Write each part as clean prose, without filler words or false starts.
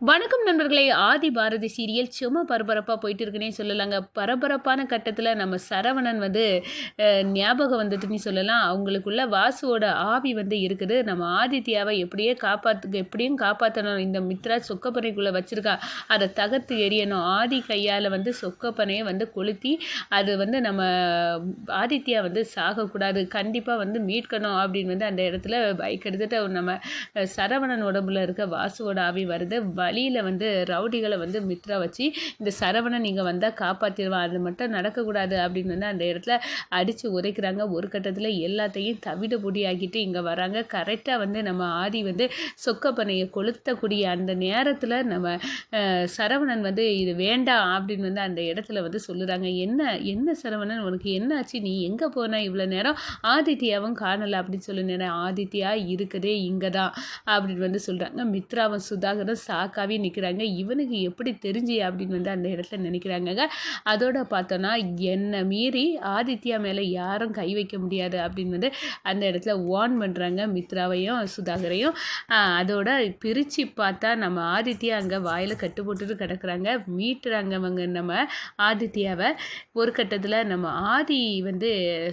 வணக்கம் நண்பர்களே. ஆதி பாரதி சீரியல் சும்மா பரபரப்பாக போயிட்டு இருக்குன்னே சொல்லலாங்க. பரபரப்பான கட்டத்தில் நம்ம சரவணன் ஞாபகம் வந்ததுன்னு சொல்லலாம். அவங்களுக்குள்ள வாசுவோட ஆவி இருக்குது. நம்ம ஆதித்யாவை எப்படியும் காப்பாற்றணும். இந்த மித்ரா சொக்கப்பனைக்குள்ளே வச்சிருக்கா, அதை தகர்த்து எறியணும். ஆதி கையால் சொக்கப்பனையை கொளுத்தி அது நம்ம ஆதித்யா சாகக்கூடாது, கண்டிப்பாக மீட்கணும் அப்படின்னு அந்த இடத்துல பைக் எடுத்துட்டு நம்ம சரவணன் உடம்புல இருக்க வாசுவோட ஆவி வருது. வழியில் ரவுடிகளை மித்ரா வச்சு இந்த சரவணன் நீங்கள் வந்தால் காப்பாற்றிடுவான், அது மட்டும் நடக்கக்கூடாது அப்படின்னு அந்த இடத்துல அடித்து உதைக்கிறாங்க. ஒரு கட்டத்தில் எல்லாத்தையும் தவிட பொடியாக்கிட்டு இங்கே வராங்க. கரெக்டாக நம்ம ஆதி சொக்கப்பனையை கொளுத்தக்கூடிய அந்த நேரத்தில் நம்ம சரவணன் இது வேண்டாம் அப்படின்னு அந்த இடத்துல சொல்லுறாங்க. என்ன சரவணன், உனக்கு என்ன ஆச்சு, நீ எங்கே போன இவ்வளோ நேரம், ஆதித்யாவும் காணலை அப்படின்னு சொல்லி நேரம். ஆதித்யா இருக்குதே இங்கே தான் அப்படின்னு சொல்கிறாங்க. மித்ராவும் சுதாகரும் சாக்காவே நிற்கிறாங்க. இவனுக்கு எப்படி தெரிஞ்சு அப்படின்னு அந்த இடத்துல நினைக்கிறாங்க. அதோட பார்த்தோன்னா என்னை மீறி ஆதித்யா மேலே யாரும் கை வைக்க முடியாது அப்படின்னு அந்த இடத்துல வார்ன் பண்ணுறாங்க மித்ராவையும் சுதாகரையும். அதோட பிரித்து பார்த்தா நம்ம ஆதித்யா அங்கே வாயில் கட்டு போட்டுட்டு கிடக்குறாங்க. மீட்டுறாங்க அவங்க நம்ம ஆதித்யாவை. ஒரு கட்டத்தில் நம்ம ஆதி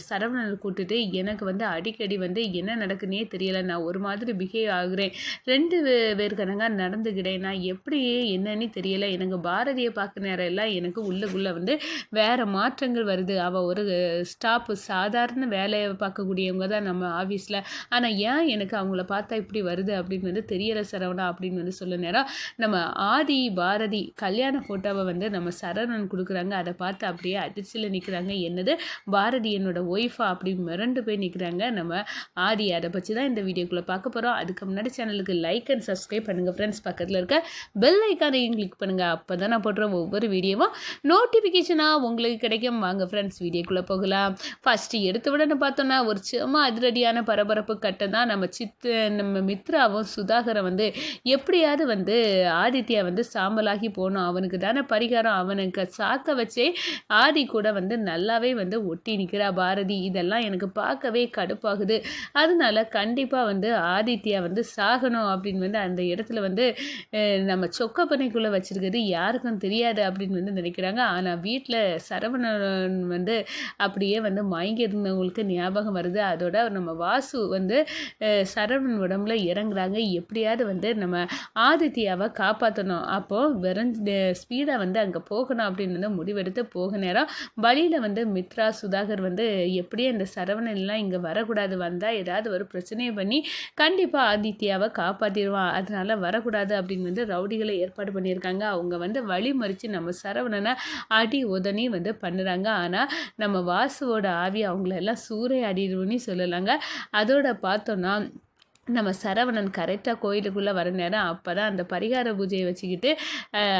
சரவணனை கூட்டுட்டு எனக்கு அடிக்கடி என்ன நடக்குன்னே தெரியலை, நான் ஒரு மாதிரி பிஹேவ் ஆகுறேன், 2 பேருக்கனங்க நடந்துக்கிட்டேன், நான் எப்படி என்னன்னு தெரியலை, எனக்கு பாரதியை பார்க்க நேரம் எல்லாம் எனக்கு உள்ளுக்குள்ளே வேறு மாற்றங்கள் வருது. அவள் ஒரு ஸ்டாப்பு, சாதாரண வேலையை பார்க்கக்கூடியவங்க தான் நம்ம ஆஃபீஸில், ஆனால் ஏன் எனக்கு அவங்கள பார்த்தா இப்படி வருது அப்படின்னு தெரியலை சரவணா அப்படின்னு சொல்ல நேரம் நம்ம ஆதி பாரதி கல்யாண ஃபோட்டோவை நம்ம சரவணன் கொடுக்குறாங்க. அதை பார்த்து அப்படியே அதிர்ச்சியில் நிற்கிறாங்க. என்னது பாரதி என்னோட ஒய்ஃபா அப்படி மிரண்டு போய் நிற்கிறாங்க நம்ம ஆதி. அதை பற்றி தான் இந்த வீடியோக்குள்ளே பார்க்க போகிறோம். அதுக்கு முன்னாடி சேனலுக்கு லைக் அண்ட் சப்ஸ்கிரைப் பண்ணுங்கள் ஃப்ரெண்ட்ஸ். பக்கத்தில் இருக்க பெல் ஐக்கானையும் கிளிக் பண்ணுங்கள். அப்போ தான் நான் போடுற ஒவ்வொரு வீடியோவும் நோட்டிஃபிகேஷனாக உங்களுக்கு கிடைக்கும். வாங்க ஃப்ரெண்ட்ஸ் வீடியோக்குள்ளே போகலாம். ஃபஸ்ட்டு எடுத்த உடனே பார்த்தோன்னா ஒரு சும்மா அதிரடியான பரபரப்பு கட்ட தான் நம்ம மித்ராவும் சுதாகரை எப்படியாவது ஆதித்யா சாம்பலாகி போகணும், அவனுக்கு தானே பரிகாரம், அவனுக்கு சாக்க வச்சே ஆதி கூட நல்லாவே ஒட்டி நிற்கிறா பாரதி. இதெல்லாம் எனக்கு பார்க்கவே கடுப்பாகுது. அதனால கண்டிப்பாக ஆதித்யா சாகணும் அப்படின்னு அந்த இடத்துல நம்ம சொக்கப்பனைக்குள்ளே வச்சுருக்கிறது யாருக்கும் தெரியாது அப்படின்னு நினைக்கிறாங்க. ஆனால் வீட்டில் சரவணன் அப்படியே மயங்கி இருந்தவங்களுக்கு ஞாபகம் வருது. அதோட நம்ம வாசு சரவணன் உடம்புல இறங்குறாங்க. எப்படியாவது நம்ம ஆதித்யாவை காப்பாற்றணும், அப்போது விரைஞ்சு ஸ்பீடாக அங்கே போகணும் அப்படின்னு முடிவெடுத்து போக நேரம் வழியில் மித்ரா சுதாகர் எப்படியே அந்த சரவணன்லாம் இங்கே வரக்கூடாது, வந்தால் ஏதாவது ஒரு பிரச்சனையை பண்ணி கண்டிப்பாக ஆதித்யாவை காப்பாற்றிடுவான், அதனால வரக்கூடாது அப்படின்னு ரவுடிகளை ஏற்பாடு பண்ணியிருக்காங்க. அவங்க வழி மறித்து நம்ம சரவணனை அடி உதனி பண்ணுறாங்க. ஆனால் நம்ம வாசுவோட ஆவி அவங்களெல்லாம் சூறையாடிடுவோன்னு சொல்லலாங்க. அதோட பார்த்தோன்னா நம்ம சரவணன் கரெக்டாக கோயிலுக்குள்ளே வர நேரம் அப்போ தான் அந்த பரிகார பூஜையை வச்சுக்கிட்டு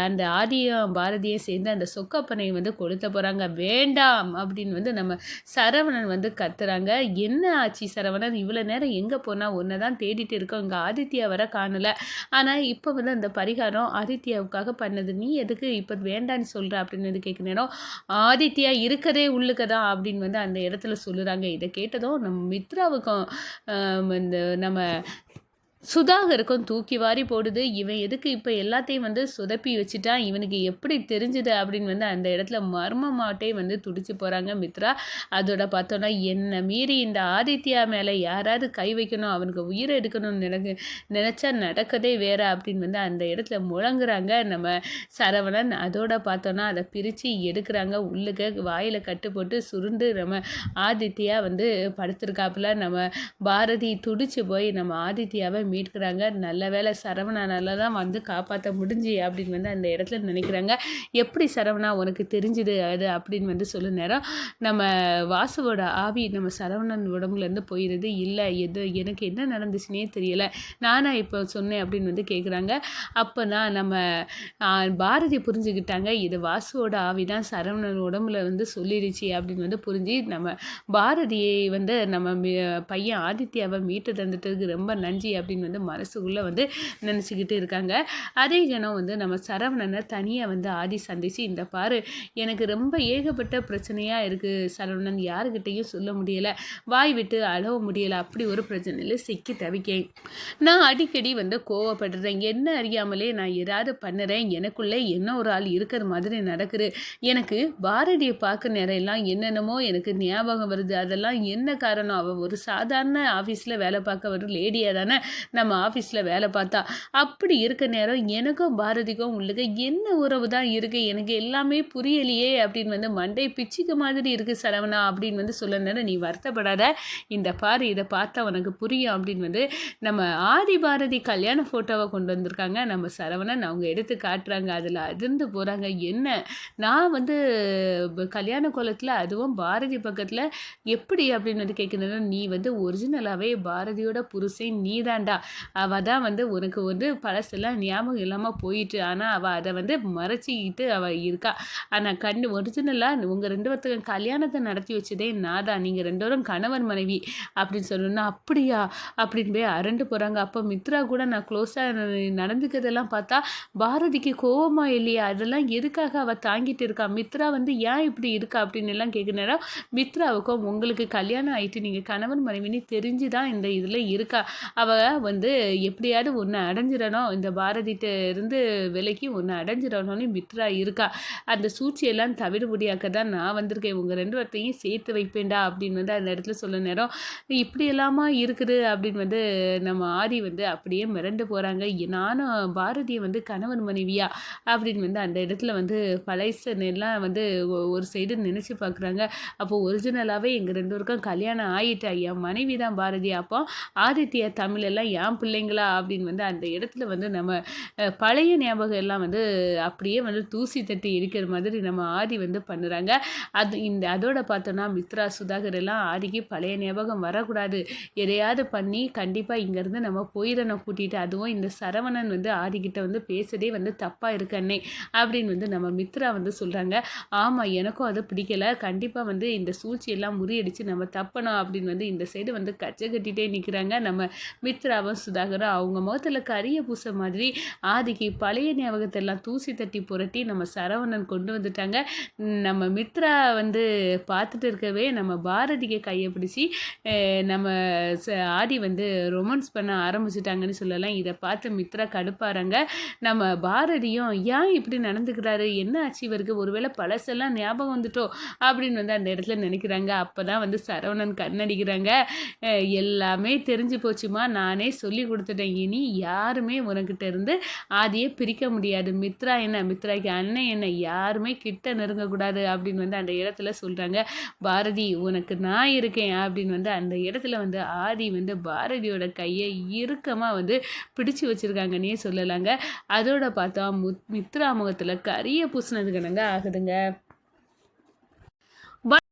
அந்த ஆதியும் பாரதியும் சேர்ந்து அந்த சொக்கப்பனை கொளுத்த போகிறாங்க. வேண்டாம் அப்படின்னு நம்ம சரவணன் கத்துறாங்க. என்ன ஆச்சு சரவணன், இவ்வளோ நேரம் எங்கே போனால் ஒன்றை தான் தேடிட்டு இருக்கோம், இங்கே ஆதித்யா வர காணலை, ஆனால் இப்போ அந்த பரிகாரம் ஆதித்யாவுக்காக பண்ணது, நீ எதுக்கு இப்போ வேண்டான்னு சொல்கிற அப்படின்னு கேட்க நேரம் ஆதித்யா இருக்கதே உள்ளுக்க தான் அப்படின்னு அந்த இடத்துல சொல்லுறாங்க. இதை கேட்டதும் நம்ம மித்ராவுக்கும் நம்ம சுதாகருக்கும் தூக்கி வாரி போடுது. இவன் எதுக்கு இப்போ எல்லாத்தையும் சொதப்பி வச்சுட்டான், இவனுக்கு எப்படி தெரிஞ்சுது அப்படின்னு அந்த இடத்துல மர்மமாட்டே துடிச்சு போகிறாங்க மித்ரா. அதோட பார்த்தோன்னா என்னை மீறி இந்த ஆதித்யா மேலே யாராவது கை வைக்கணும், அவனுக்கு உயிரை எடுக்கணும்னு நினச்சா நடக்கதே வேற அப்படின்னு அந்த இடத்துல முழங்குறாங்க நம்ம சரவணன். அதோட பார்த்தோன்னா அதை பிரித்து எடுக்கிறாங்க. உள்ளுக்க வாயில் கட்டு போட்டு சுருண்டு நம்ம ஆதித்யா படுத்திருக்காப்புல. நம்ம பாரதி துடிச்சு போய் நம்ம ஆதித்யாவை மீட்கிறாங்க. நல்ல வேலை சரவணனால தான் காப்பாற்ற முடிஞ்சு அப்படின்னு அந்த இடத்துல நினைக்கிறாங்க. எப்படி சரவணா உனக்கு தெரிஞ்சுது அது அப்படின்னு சொல்ல நேரம் நம்ம வாசுவோட ஆவி நம்ம சரவணன் உடம்புலேருந்து போயிடுது. இல்லை எனக்கு என்ன நடந்துச்சுன்னே தெரியலை, நானா இப்போ சொன்னேன் அப்படின்னு கேட்குறாங்க. அப்போ தான் நம்ம பாரதி புரிஞ்சுக்கிட்டாங்க, இது வாசுவோட ஆவி தான் சரவணன் உடம்புல சொல்லிடுச்சு அப்படின்னு புரிஞ்சு நம்ம பாரதியை நம்ம பையன் ஆதித்யாவை மீட்டு தந்துட்டதுக்கு ரொம்ப நன்றி அப்படின்னு அப்படின்னு வந்து மனசுக்குள்ளே வந்து நினச்சிக்கிட்டு இருக்காங்க. அதே கணம் வந்து நம்ம சரவணனை தனியாக வந்து ஆதி சந்திச்சு, இந்த பாரு எனக்கு ரொம்ப ஏகப்பட்ட பிரச்சனையாக இருக்குது சரவணன், யாருக்கிட்டையும் சொல்ல முடியலை, வாய் விட்டு அழவ முடியலை, அப்படி ஒரு பிரச்சனையில் சிக்கி தவிக்கேன். நான் அடிக்கடி வந்து கோவப்படுறேன், என்ன அறியாமலே நான் ஏதாவது பண்ணுறேன், எனக்குள்ளே என்ன ஒரு ஆள் இருக்கிற மாதிரி நடக்குது. எனக்கு பாரதியை பார்க்க நேரம் எல்லாம் என்னென்னமோ எனக்கு ஞாபகம் வருது. அதெல்லாம் என்ன காரணம், அவள் ஒரு சாதாரண ஆஃபீஸில் வேலை பார்க்க ஒரு லேடியாக தானே நம்ம ஆஃபீஸில் வேலை பார்த்தா. அப்படி இருக்க நேரம் எனக்கும் பாரதிக்கும் உள்ளுக்கு என்ன உறவு தான் இருக்குது, எனக்கு எல்லாமே புரியலையே அப்படின்னு வந்து மண்டை பிச்சுக்க மாதிரி இருக்குது சரவணா அப்படின்னு வந்து சொல்ல நேரம், நீ வருத்தப்படாத, இந்த பாரு இதை பார்த்தா உனக்கு புரியும் அப்படின்னு வந்து நம்ம ஆதி பாரதி கல்யாண ஃபோட்டோவை கொண்டு வந்திருக்காங்க நம்ம சரவணன். அவங்க எடுத்து காட்டுறாங்க, அதில் அதிர்ந்து போகிறாங்க. என்ன நான் வந்து கல்யாண கோலத்தில் அதுவும் பாரதி பக்கத்தில் எப்படி அப்படின்னு வந்து கேட்கணும், நீ வந்து ஒரிஜினலாகவே பாரதியோட புருஷன் நீ தாண்டா, அவள் தான் வந்து உனக்கு வந்து பழசெல்லாம் ஞாபகம் இல்லாமல் போயிட்டு, ஆனால் அவள் அதை வந்து மறைச்சிக்கிட்டு அவள் இருக்கா. ஆனால் ஒரிஜினலாக உங்கள் ரெண்டு பேர்த்துக்கு கல்யாணத்தை நடத்தி வச்சதே நான் தான், நீங்கள் ரெண்டு பேரும் கணவன் மனைவி அப்படின்னு சொல்லணும்னா அப்படியா அப்படின்னு போய் அரண்டு போகிறாங்க. அப்போ மித்ரா கூட நான் க்ளோஸாக நடந்துக்கிறதெல்லாம் பார்த்தா பாரதிக்கு கோவமாக இல்லையா, அதெல்லாம் எதுக்காக அவள் தாங்கிட்டு இருக்கா, மித்ரா வந்து ஏன் இப்படி இருக்கா அப்படின்னு எல்லாம் கேட்குற நேரம், மித்ராவுக்கும் உங்களுக்கு கல்யாணம் ஆகிட்டு நீங்கள் கணவன் மனைவின்னு தெரிஞ்சு தான் இந்த இதில் இருக்கா, அவள் வந்து எப்படியாவது ஒன்று அடைஞ்சிடணும், இந்த பாரதிட்ட இருந்து விலைக்கு ஒன்று அடைஞ்சிடணும்னு மித்ரா இருக்கா, அந்த சூழ்ச்சியெல்லாம் தவிர முடியாக்க தான் நான் வந்திருக்கேன், உங்கள் ரெண்டு வார்த்தையும் சேர்த்து வைப்பேன்டா அப்படின்னு வந்து அந்த இடத்துல சொல்ல நேரம், இப்படி எல்லாமா இருக்குது அப்படின்னு வந்து நம்ம ஆதி வந்து அப்படியே மிரண்டு போகிறாங்க. நானும் பாரதியை வந்து கணவன் மனைவியா அப்படின்னு வந்து அந்த இடத்துல வந்து பழைசெல்லாம் வந்து ஒரு சைடு நினச்சி பார்க்குறாங்க. அப்போ ஒரிஜினலாகவே எங்கள் ரெண்டு பேருக்கும் கல்யாணம் ஆகிட்டா, என் மனைவி தான் பாரதி, அப்போ ஆதித்யா தமிழெல்லாம் என் பிள்ளைங்களா அப்படின்னு வந்து அந்த இடத்துல வந்து நம்ம பழைய ஞாபகம் எல்லாம் வந்து அப்படியே வந்து தூசி தட்டி இருக்கிற மாதிரி நம்ம ஆதி வந்து பண்ணுறாங்க. அதோட பார்த்தோன்னா மித்ரா சுதாகர் எல்லாம் ஆதிக்கு பழைய ஞாபகம் வரக்கூடாது, எதையாவது பண்ணி கண்டிப்பாக இங்கேருந்து நம்ம போயிடணும் கூட்டிகிட்டு, அதுவும் இந்த சரவணன் வந்து ஆதிக்கிட்ட வந்து பேசுறதே வந்து தப்பாக இருக்கு அண்ணே அப்படின்னு வந்து நம்ம மித்ரா வந்து சொல்கிறாங்க. ஆமாம் எனக்கும் அது பிடிக்கலை, கண்டிப்பாக வந்து இந்த சூழ்ச்சியெல்லாம் முறியடித்து நம்ம தப்பணும் அப்படின்னு வந்து இந்த சைடு வந்து கச்சை கட்டிகிட்டே நிற்கிறாங்க நம்ம மித்ராவும் சுதாகரும். அவங்க முகத்தில் கரிய பூச மாதிரி ஆதிக்கு பழைய ஞாபகத்தை எல்லாம் தூசி தட்டி புரட்டி நம்ம சரவணன் கொண்டு வந்துட்டாங்க. நம்ம மித்ரா வந்து பார்த்துட்டு இருக்கவே நம்ம பாரதிக்கு கையை பிடிச்சி நம்ம ஆதி வந்து ரொமான்ஸ் பண்ண ஆரம்பிச்சிட்டாங்கன்னு சொல்லலாம். இதை பார்த்து மித்ரா கடுப்பாறாங்க. நம்ம பாரதியும் ஏன் இப்படி நடந்துக்கிறாரு, என்ன ஆச்சு இவருக்கு, ஒருவேளை பழசெல்லாம் ஞாபகம் வந்துட்டோ அப்படின்னு வந்து அந்த இடத்துல நினைக்கிறாங்க. அப்போ தான் வந்து சரவணன் கண்ணடிக்கிறாங்க. எல்லாமே தெரிஞ்சு போச்சுமா, நானே சொல்லி கொடுத்துட்டேன், இனி யாருமே உனக்கிட்ட இருந்து ஆதியை பிரிக்க முடியாது, மித்ரா என்ன மித்ராக்கு அண்ணன் என்ன யாருமே கிட்ட நெருங்கக்கூடாது அப்படின்னு வந்து அந்த இடத்துல சொல்கிறாங்க. பாரதி உனக்கு நான் இருக்கேன் அப்படின்னு வந்து அந்த இடத்துல வந்து ஆதி வந்து பாரதியோட கையை இறுக்கமாக வந்து பிடிச்சு வச்சுருக்காங்கன்னே சொல்லலாங்க. அதோட பார்த்தா மித்ரா முகத்தில் கரிய பூசினது கணங்க ஆகுதுங்க.